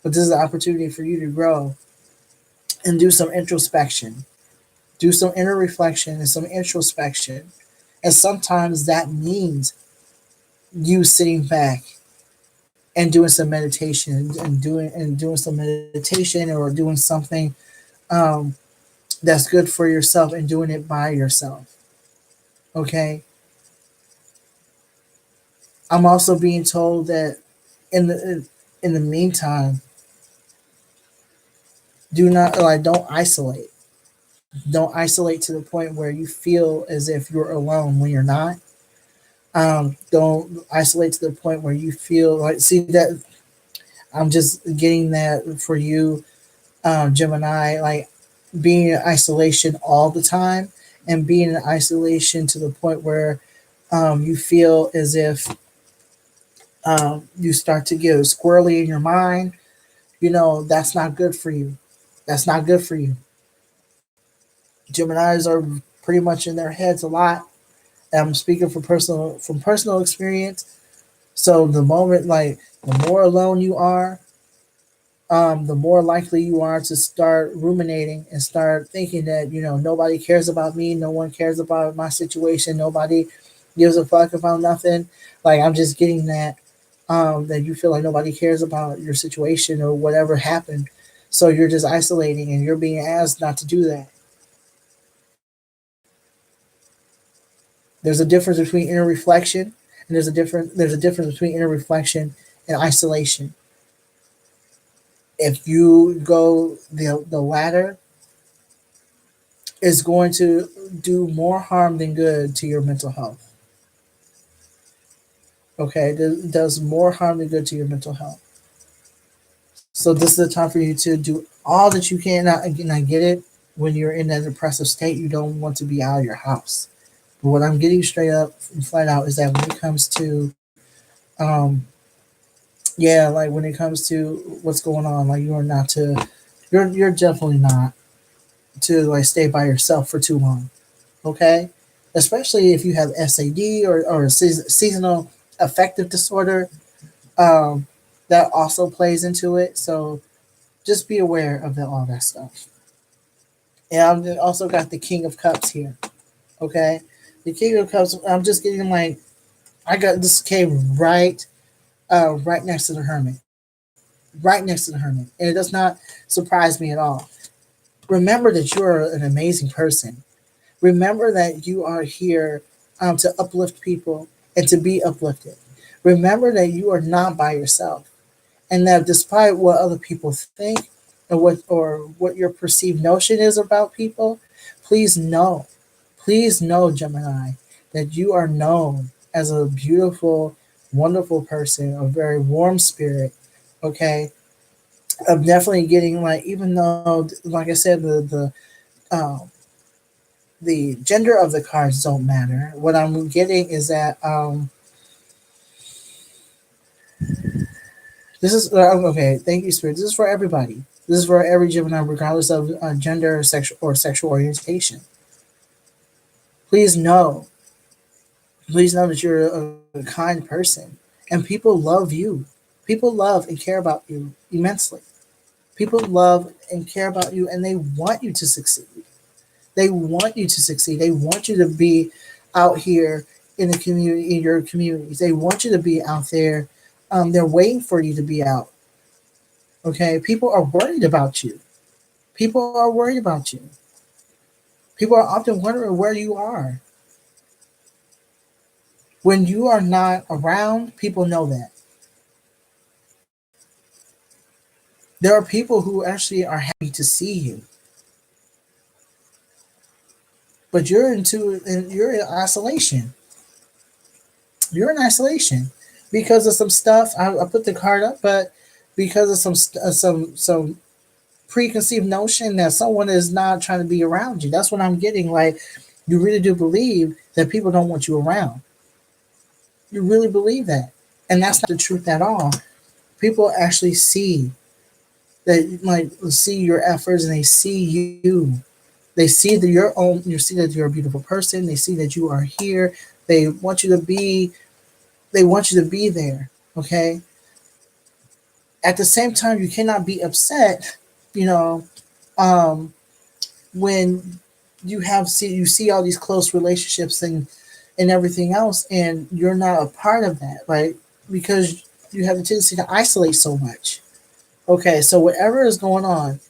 but this is the opportunity for you to grow and do some introspection. Do some inner reflection and some introspection. And sometimes that means you sitting back and doing some meditation and doing some meditation or doing something um, that's good for yourself and doing it by yourself. Okay. I'm also being told that in the meantime, don't isolate. Don't isolate to the point where you feel as if you're alone when you're not. Don't isolate to the point where you feel like, see that I'm just getting that for you, Gemini, like being in isolation all the time and being in isolation to the point where you feel as if you start to get squirrely in your mind. That's not good for you. That's not good for you. Geminis are pretty much in their heads a lot. I'm speaking from personal experience. So the moment, like, the more alone you are, the more likely you are to start ruminating and start thinking that nobody cares about me, no one cares about my situation, nobody gives a fuck about nothing. Like, I'm just getting that you feel like nobody cares about your situation or whatever happened. So you're just isolating and you're being asked not to do that. There's a difference between inner reflection and there's a difference between inner reflection and isolation. If you go the latter, is going to do more harm than good to your mental health. Okay, it does more harm than good to your mental health. So this is the time for you to do all that you can. Again, I get it. When you're in that depressive state, you don't want to be out of your house. But what I'm getting straight up and flat out is that when it comes to, um, yeah, like when it comes to what's going on, like you're definitely not to like stay by yourself for too long. Okay, especially if you have SAD or seasonal affective disorder, um, that also plays into it. So just be aware of all that stuff. And I've also got the King of Cups here. Okay, the King of Cups. I'm just getting like I got this came right next to the Hermit, right next to the Hermit, and it does not surprise me at all. Remember that you're an amazing person. Remember that you are here to uplift people and to be uplifted. Remember that you are not by yourself, and that despite what other people think or what your perceived notion is about people, please know, Gemini, that you are known as a beautiful, wonderful person, a very warm spirit. Okay, I'm definitely getting like, even though, like I said, um, the gender of the cards don't matter. What I'm getting is that this is okay. Thank you, Spirit. This is for everybody. This is for every Gemini, regardless of gender, sexual orientation. Please know, please know that you're a kind person, and people love you. People love and care about you immensely. People love and care about you, and they want you to succeed. They want you to succeed. They want you to be out here in the community, in your communities. They want you to be out there. They're waiting for you to be out. Okay, people are worried about you. People are worried about you. People are often wondering where you are. When you are not around, people know that. There are people who actually are happy to see you, but you're in isolation. You're in isolation because of some stuff. I put the card up, but because of some preconceived notion that someone is not trying to be around you. That's what I'm getting. Like, you really do believe that people don't want you around. You really believe that, and that's not the truth at all. People actually see that, like, see your efforts, and they see you. They see that your own. You see that you're a beautiful person. They see that you are here. They want you to be. They want you to be there. Okay. At the same time, you cannot be upset. You know, um, when you see all these close relationships and everything else, and you're not a part of that, right? Because you have a tendency to isolate so much. Okay, so whatever is going on,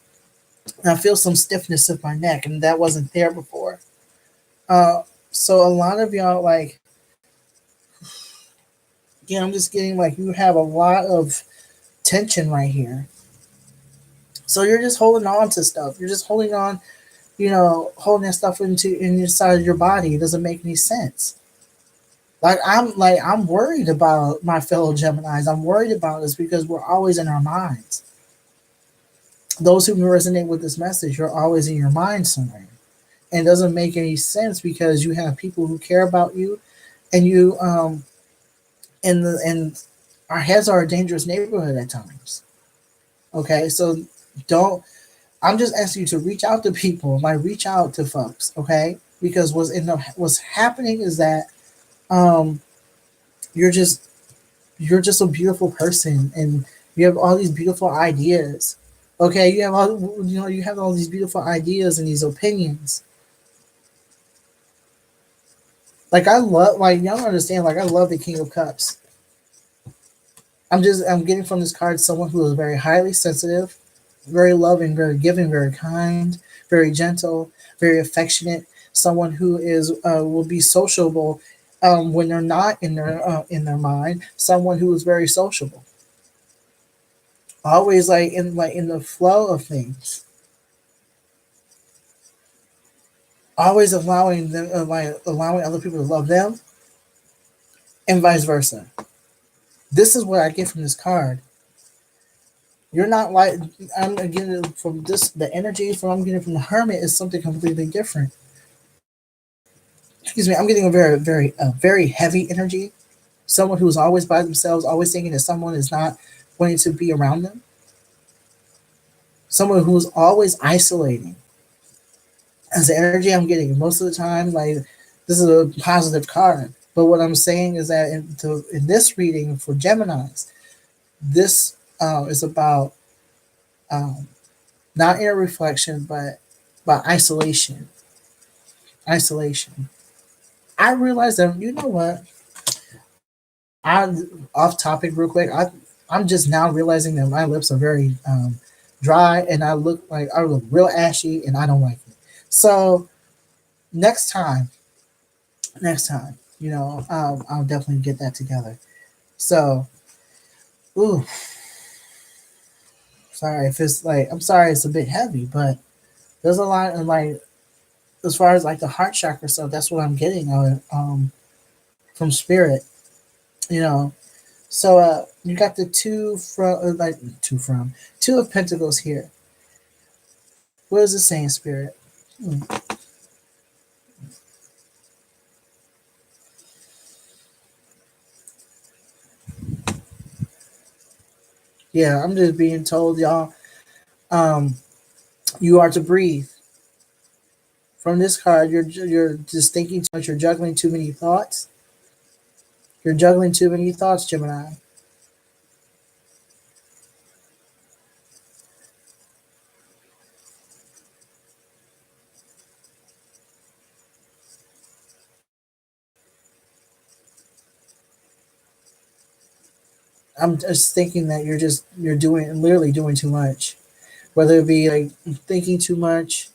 I feel some stiffness in my neck, and that wasn't there before. Uh, so a lot of y'all, like, yeah, I'm just getting like you have a lot of tension right here. So you're just holding on to stuff. You're just holding on, holding that stuff inside of your body. It doesn't make any sense. I'm worried about my fellow Geminis. I'm worried about this because we're always in our minds. Those who resonate with this message, you're always in your mind somewhere. And it doesn't make any sense because you have people who care about you, and and our heads are a dangerous neighborhood at times. Okay, so don't. I'm just asking you to reach out to people, like reach out to folks, okay? Because what's happening is that um, you're just you're just a beautiful person, and you have all these beautiful ideas. Okay, you have all these beautiful ideas and these opinions. Like, I love, like, y'all don't understand, like, I love the King of Cups. I'm getting from this card someone who is very highly sensitive, very loving, very giving, very kind, very gentle, very affectionate. Someone who is will be sociable when they're not in their mind. Someone who is very sociable, always like in the flow of things, always allowing them, allowing other people to love them, and vice versa. This is what I get from this card. You're not like, I'm getting from this, the energy from I'm getting from the Hermit is something completely different. Excuse me, I'm getting a very heavy energy. Someone who's always by themselves, always thinking that someone is not wanting to be around them. Someone who's always isolating. As the energy I'm getting most of the time, like, this is a positive card. But what I'm saying is that in this reading for Geminis, this is about um, not inner reflection, but isolation. Isolation. I realized that, you know what? I Off topic real quick. I'm just now realizing that my lips are very dry, and I look real ashy, and I don't like it. So next time, I'll definitely get that together. So, ooh, sorry if it's like, I'm sorry it's a bit heavy, but there's a lot of, like, as far as like the heart chakra stuff. That's what I'm getting from spirit. You know, so you got the two of pentacles here. What is it saying, spirit? Hmm. Yeah, I'm just being told, y'all. Um, you are to breathe. From this card, you're just thinking too much. You're juggling too many thoughts. You're juggling too many thoughts, Gemini. I'm just thinking that you're doing literally doing too much, whether it be like thinking too much,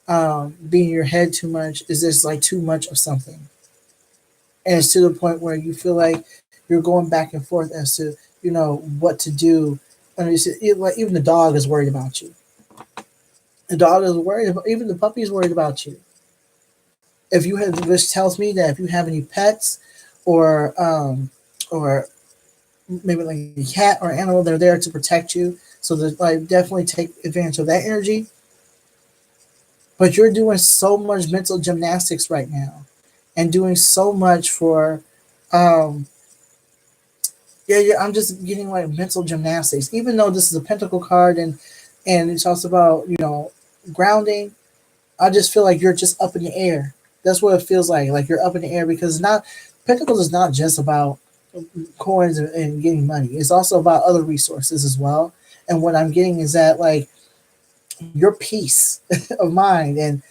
being in your head too much. Is this like too much of something? And it's to the point where you feel like you're going back and forth as to what to do. I mean, like even the dog is worried about you. The dog is worried about, even the puppy is worried about you. If you have, which tells me that if you have any pets, or maybe like a cat or animal, they're there to protect you. So that like definitely take advantage of that energy. But you're doing so much mental gymnastics right now, and doing so much for, um, yeah. I'm just getting like mental gymnastics, even though this is a Pentacle card, and it talks about grounding. I just feel like you're just up in the air. That's what it feels like. Like you're up in the air because it's not Pentacles is not just about coins and getting money. It's also about other resources as well. And what I'm getting is that like your peace of mind and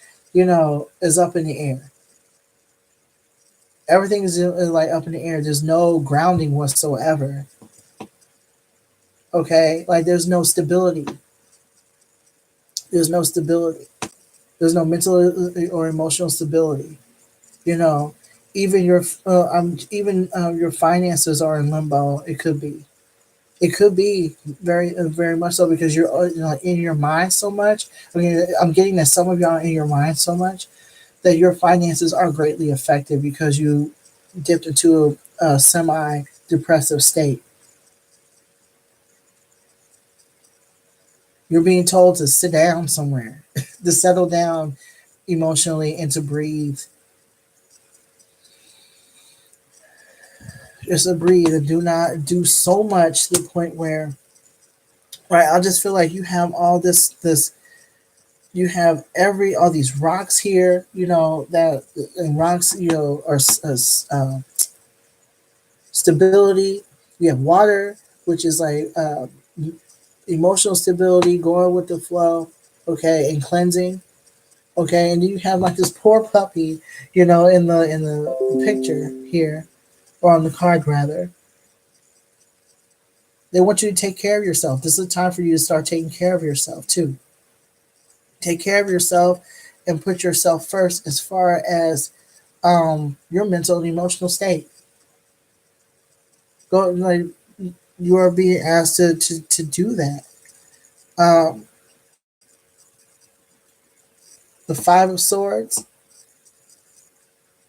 is up in the air. Everything is like up in the air. There's no grounding whatsoever. Okay, like there's no stability. There's no stability. There's no mental or emotional stability. You know, even your finances are in limbo. It could be. It could be very much so because you're in your mind so much. I mean, I'm getting that some of y'all are in your mind so much that your finances are greatly affected because you dipped into a semi depressive state. You're being told to sit down somewhere, to settle down emotionally, and to breathe. Just to breathe and do not do so much to the point where, right? I just feel like you have all this. You have all these rocks here, that and rocks, are stability. You have water, which is like emotional stability, going with the flow, okay, and cleansing, okay, and you have like this poor puppy, in the picture here, or on the card rather. They want you to take care of yourself. This is a time for you to start taking care of yourself too. Take care of yourself and put yourself first as far as your mental and emotional state. Go like you are being asked to do that. Um, the Five of Swords.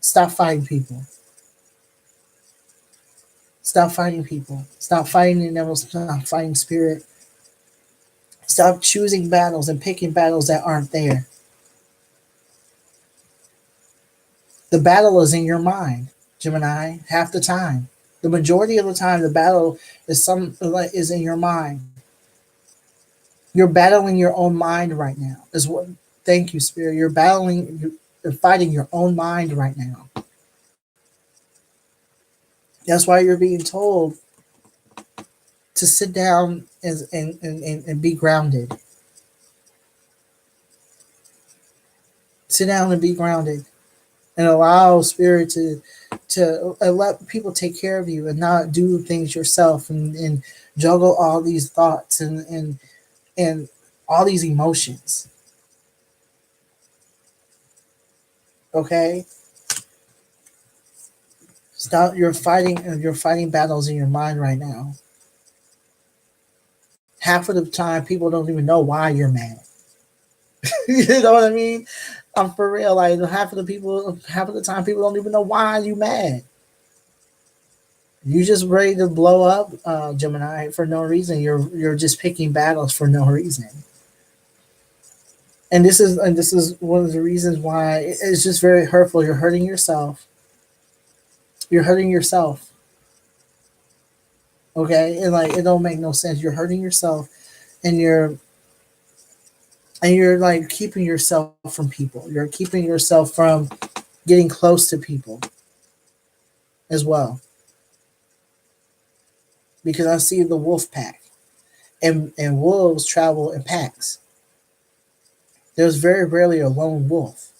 Stop fighting people. Stop fighting people. Stop fighting the devil. Stop fighting spirit. Stop choosing battles and picking battles that aren't there. The battle is in your mind, Gemini. Half the time, the majority of the time, the battle is in your mind. You're battling your own mind right now. Is what? Thank you, Spirit. You're battling. You're fighting your own mind right now. That's why you're being told to sit down and be grounded. Sit down and be grounded, and allow Spirit to let people take care of you and not do things yourself and juggle all these thoughts and all these emotions. Okay, stop. You're fighting battles in your mind right now. Half of the time, people don't even know why you're mad. You know what I mean? I'm for real. Like half of the time, people don't even know why you mad. You just ready to blow up, Gemini, for no reason. You're just picking battles for no reason. And this is one of the reasons why it's just very hurtful. You're hurting yourself. You're hurting yourself. Okay, and like it don't make no sense. You're hurting yourself, and you're like keeping yourself from people. You're keeping yourself from getting close to people as well. Because I see the wolf pack, and wolves travel in packs. There's very rarely a lone wolf.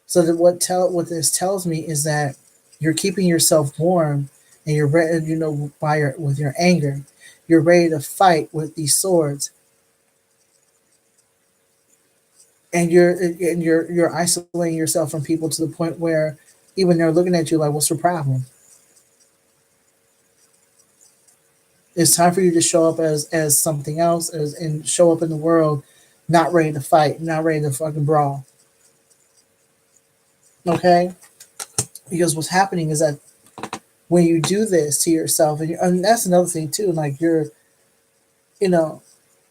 So that what this tells me is that you're keeping yourself warm and you're ready, with your anger, you're ready to fight with these swords, and you're isolating yourself from people to the point where even they're looking at you like, "What's your problem?" It's time for you to show up as something else, and show up in the world, not ready to fight, not ready to fucking brawl. Okay, because what's happening is that when you do this to yourself, and that's another thing too, like you know,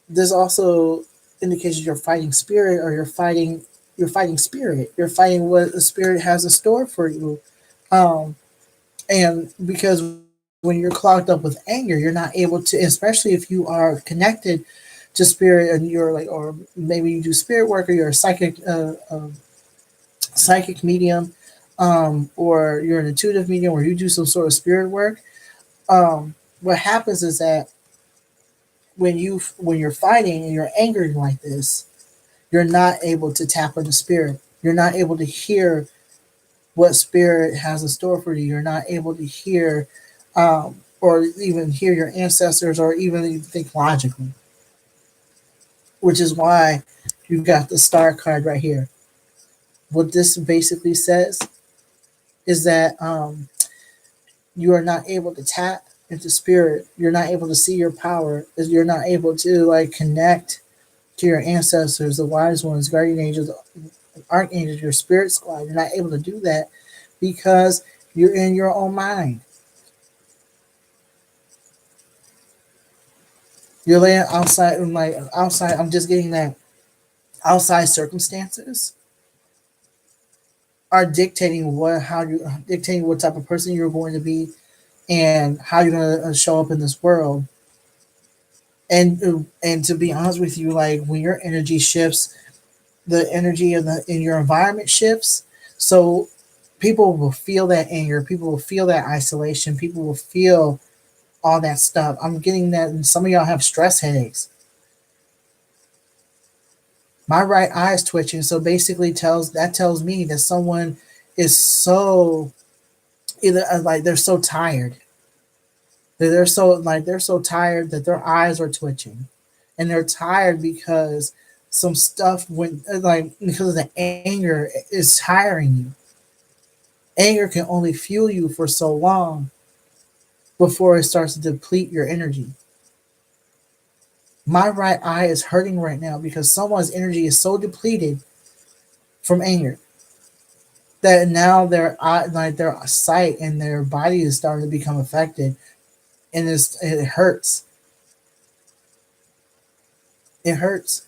this also indicates you're fighting spirit, or you're fighting spirit. You're fighting what the spirit has in store for you. Um, and because when you're clogged up with anger, you're not able to, especially if you are connected to spirit, and you're like, or maybe you do spirit work, or you're a psychic medium, or you're an intuitive medium, or you do some sort of spirit work. What happens is that when you're fighting and you're angry like this, you're not able to tap into spirit. You're not able to hear what spirit has in store for you. You're not able to hear, or even hear your ancestors, or even think logically, which is why you've got the star card right here. What this basically says is that you are not able to tap into spirit. You're not able to see your power. You're not able to like connect to your ancestors, the wise ones, guardian angels, archangels, your spirit squad. You're not able to do that because you're in your own mind. You're laying outside, and like outside. I'm just getting that outside circumstances are dictating what type of person you're going to be, and how you're going to show up in this world. And to be honest with you, like when your energy shifts, the energy in your environment shifts. So people will feel that anger. People will feel that isolation. People will feel all that stuff. I'm getting that, and some of y'all have stress headaches. My right eye is twitching, so basically tells me that someone is so either like they're so tired. They're so tired that their eyes are twitching, and they're tired because some stuff went, like because of the anger is tiring you. Anger can only fuel you for so long before it starts to deplete your energy. My right eye is hurting right now because someone's energy is so depleted from anger that now their eye, like their sight and their body is starting to become affected, and it hurts. It hurts.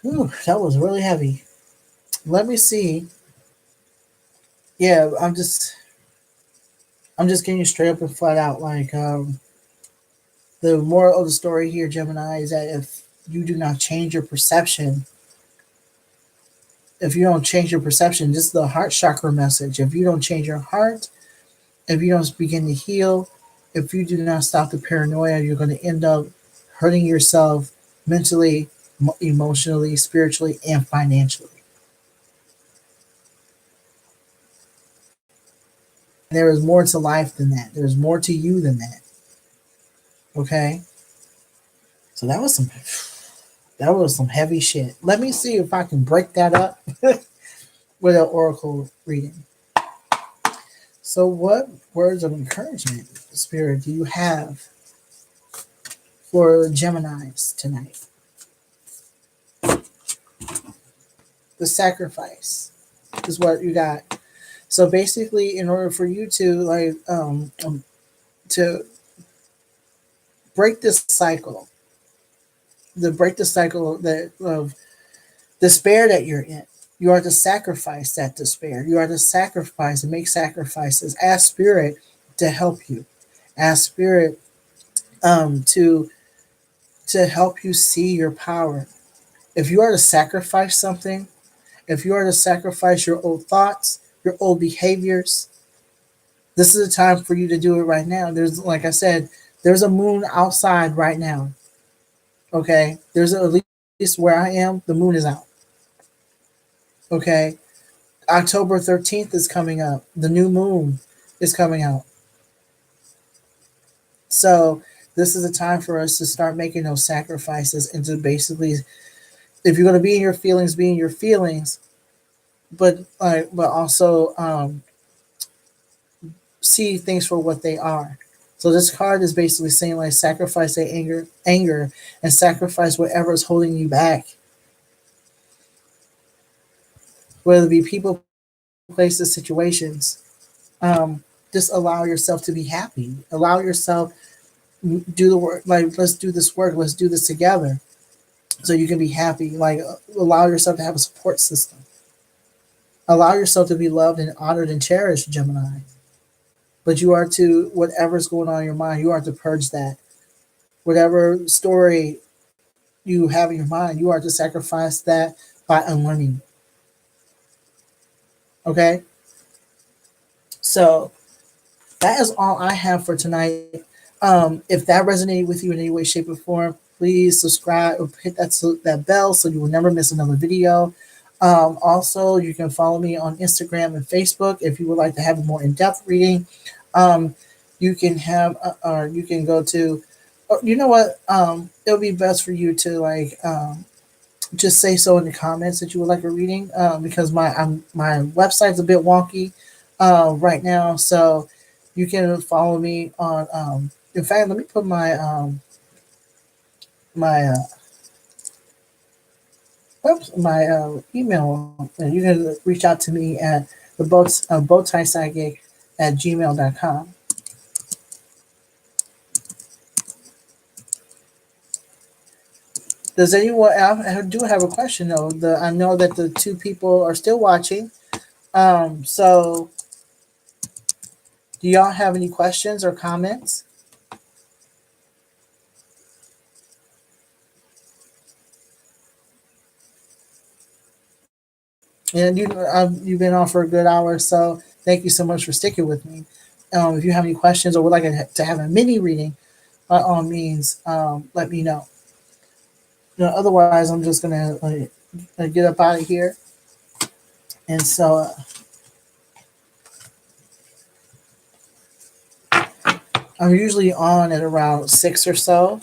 Ooh, that was really heavy. Let me see. Yeah, I'm just getting you straight up and flat out. Like the moral of the story here, Gemini, is that if you do not change your perception, if you don't change your perception, this is the heart chakra message. If you don't change your heart, if you don't begin to heal, if you do not stop the paranoia, you're going to end up hurting yourself mentally, emotionally, spiritually, and financially. There is more to life than that. There's more to you than that. Okay? So that was some heavy shit. Let me see if I can break that up with an oracle reading. So, what words of encouragement, Spirit, do you have for Geminis tonight? The sacrifice is what you got. So basically, in order for you to to break this cycle, to break the cycle of despair that you're in, you are to sacrifice that despair. You are to sacrifice and make sacrifices. Ask Spirit to help you. Ask Spirit to help you see your power. If you are to sacrifice something, if you are to sacrifice your old thoughts, your old behaviors, this is the time for you to do it right now. There's, like I said, there's a moon outside right now. Okay, there's at where I am, the moon is out. Okay. October 13th is coming up. The new moon is coming out. So this is a time for us to start making those sacrifices and to basically, if you're going to be in your feelings, be in your feelings, but also see things for what they are. So this card is basically saying like sacrifice the anger, and sacrifice whatever is holding you back, whether it be people, places, situations. Just allow yourself to be happy. Allow yourself do the work. Like let's do this work. Let's do this together, so you can be happy. Like allow yourself to have a support system. Allow yourself to be loved and honored and cherished, Gemini. But you are to whatever's going on in your mind. You are to purge that. Whatever story you have in your mind, you are to sacrifice that by unlearning. Okay? So that is all I have for tonight. If that resonated with you in any way, shape, or form, please subscribe or hit that bell so you will never miss another video. Also, you can follow me on Instagram and Facebook if you would like to have a more in-depth reading. You can have, or you can go to, you know what? It'll be best for you to just say so in the comments that you would like a reading, because my website's a bit wonky right now, so you can follow me on. In fact, let me put my email. And you can reach out to me at the bowtiepsychic@gmail.com. Does anyone? I do have a question though. I know that the two people are still watching. So do y'all have any questions or comments? And you've been on for a good hour, so thank you so much for sticking with me. If you have any questions or would like to have a mini reading, by all means, let me know. Otherwise, I'm just gonna get up out of here. And so I'm usually on at around 6 or so.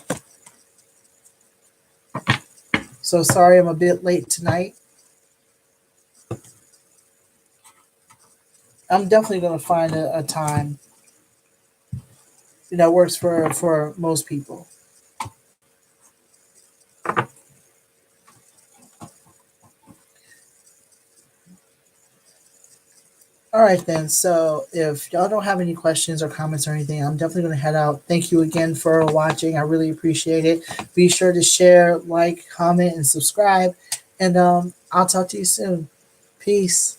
So sorry I'm a bit late tonight. I'm definitely gonna find a time that works for most people. All right, then. So if y'all don't have any questions or comments or anything, I'm definitely going to head out. Thank you again for watching. I really appreciate it. Be sure to share, like, comment, and subscribe. And I'll talk to you soon. Peace.